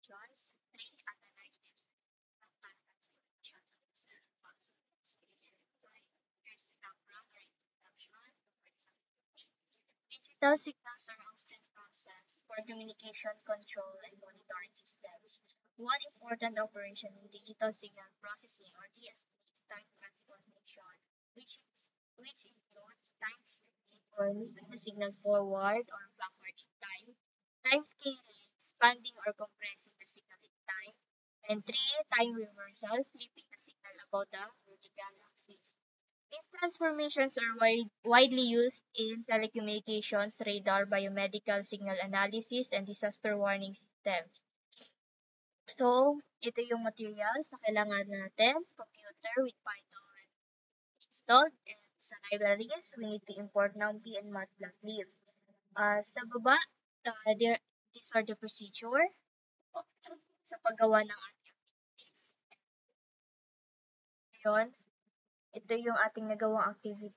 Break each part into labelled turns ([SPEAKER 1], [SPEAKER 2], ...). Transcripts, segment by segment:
[SPEAKER 1] Digital signals are often processed for communication control and monitoring systems. One important operation in digital signal processing or DSP is time transformation, which includes time shifting or moving the signal forward or backward in time, time scaling, expanding or compressing the signal in time, and three, time reversal, flipping the signal about the vertical axis. These transformations are widely used in telecommunications, radar, biomedical signal analysis, and disaster warning systems. So, ito yung materials na kailangan natin. Computer with Python installed. And sa libraries, we need to import NumPy and Matplotlib. Sa baba, there, these are the procedure sa paggawa ng ating activities. Ngayon, ito yung ating nagawang activity,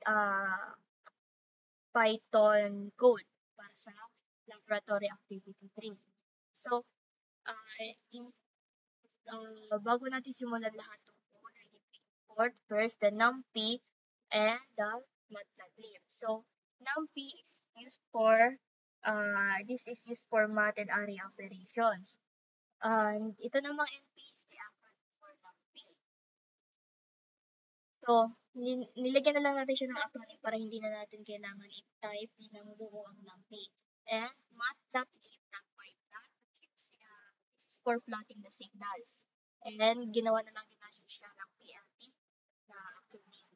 [SPEAKER 1] Python code para sa laboratory activity 3. So, in, bago natin simulan lahat ng code, we need to import first the NumPy and the Matplotlib. So, NumPy is used for, this is used for math and array operations. And ito namang NP is the acronym for NumPy. So, nilagyan na lang natin siya ng acronym para hindi na natin kailangan i-type ng buo ang NumPy. And math.j.python is for plotting the signals. And then, ginawa na lang din natin siya ng PLT na acronym.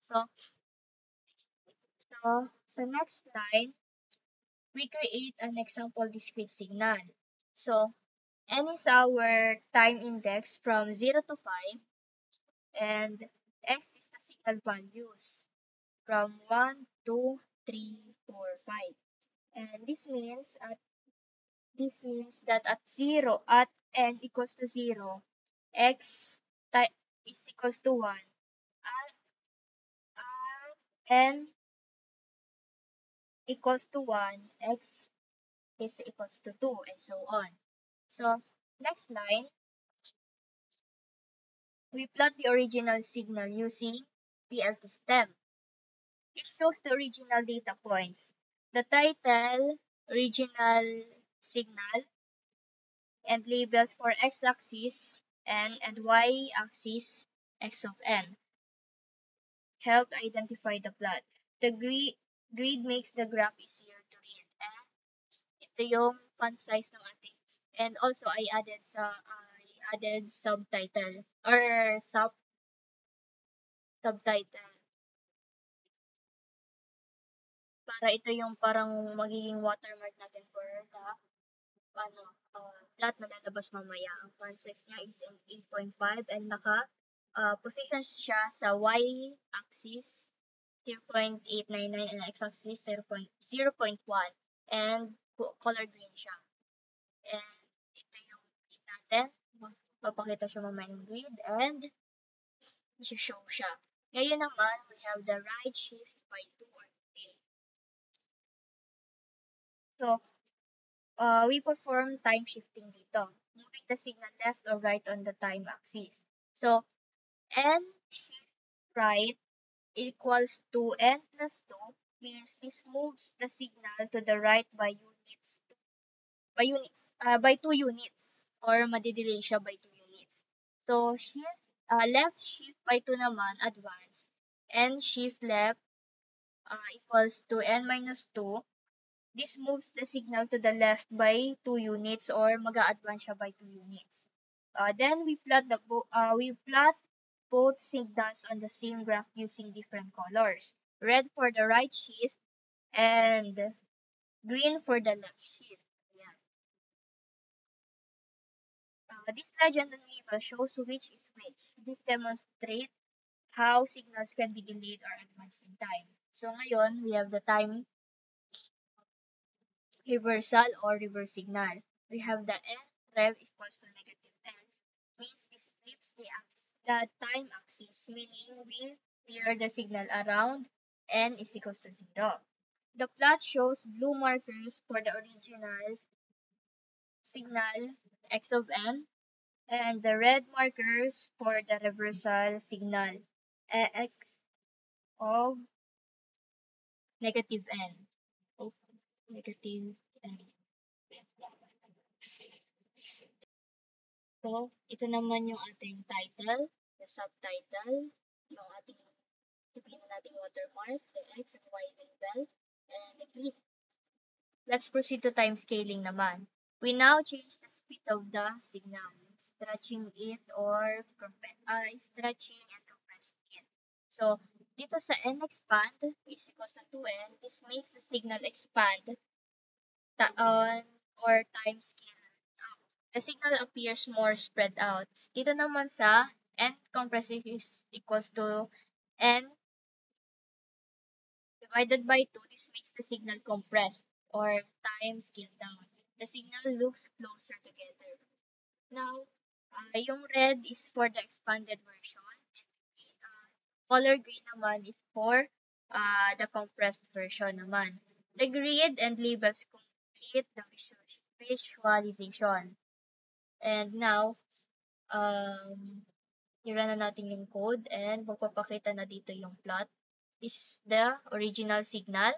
[SPEAKER 1] So, sa next line, we create an example discrete signal. So, n is our time index from 0 to 5, and x is the signal values from 1, 2, 3, 4, 5. And this means that at n equals to 0, x is equals to 1, at n equals to 1, x is equals to 2, and so on. So, next line, we plot the original signal using PLT stem. It shows the original data points. The title, original signal, and labels for x-axis n and y-axis x of n help identify the plot. The grid makes the graph easier to read. And ito yung font size ng ating. And also, I added subtitle or subtitle. Para ito yung parang magiging watermark natin for sa plot na lalabas mamaya. Ang font size niya is 8.5 and position siya sa y-axis 0.899 and x-axis 0.1 and color green siya. And ito yung grid natin. Papakita siya mamaya yung grid and i-show siya. Ngayon naman, we have the right shift by 2 or 3. So, we perform time shifting dito, moving the signal left or right on the time axis. So, n shift right equals to n plus 2 means this moves the signal to the right by 2 units or madidelay siya by 2 units. So, left shift by 2 naman, advance, n shift left equals to n minus 2. This moves the signal to the left by 2 units or mag-a-advance siya by 2 units. Then we plot both signals on the same graph using different colors. Red for the right shift and green for the left shift. Yeah. This legend and label shows which is which. This demonstrates how signals can be delayed or advanced in time. So ngayon, we have the time reversal or reverse signal. We have the n rev is equals to negative n, means this flips the time axis, meaning we clear the signal around n is equals to 0. The plot shows blue markers for the original signal x of n, and the red markers for the reversal signal x of negative n. Of negative n. So, ito naman yung ating title, the subtitle, yung ating sabihin na nating watermark, the X and Y label, and the click. Let's proceed to time scaling naman. We now change the speed of the signal, stretching it or stretching and compressing it. So, dito sa n expand is equals to 2n, this makes the signal expand on or time scale. The signal appears more spread out. Dito naman sa n compressive is equals to n divided by 2. This makes the signal compressed or time scaled down. The signal looks closer together. Now, yung red is for the expanded version. And color green naman is for the compressed version naman. The grid and labels complete the visualization. And now, i-run na natin yung code and magpapakita na dito yung plot. This is the original signal.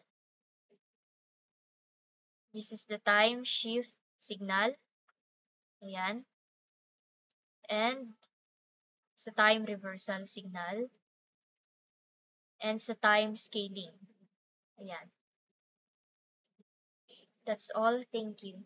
[SPEAKER 1] This is the time shift signal. Ayan. And sa time reversal signal. And sa time scaling. Ayan. That's all. Thank you.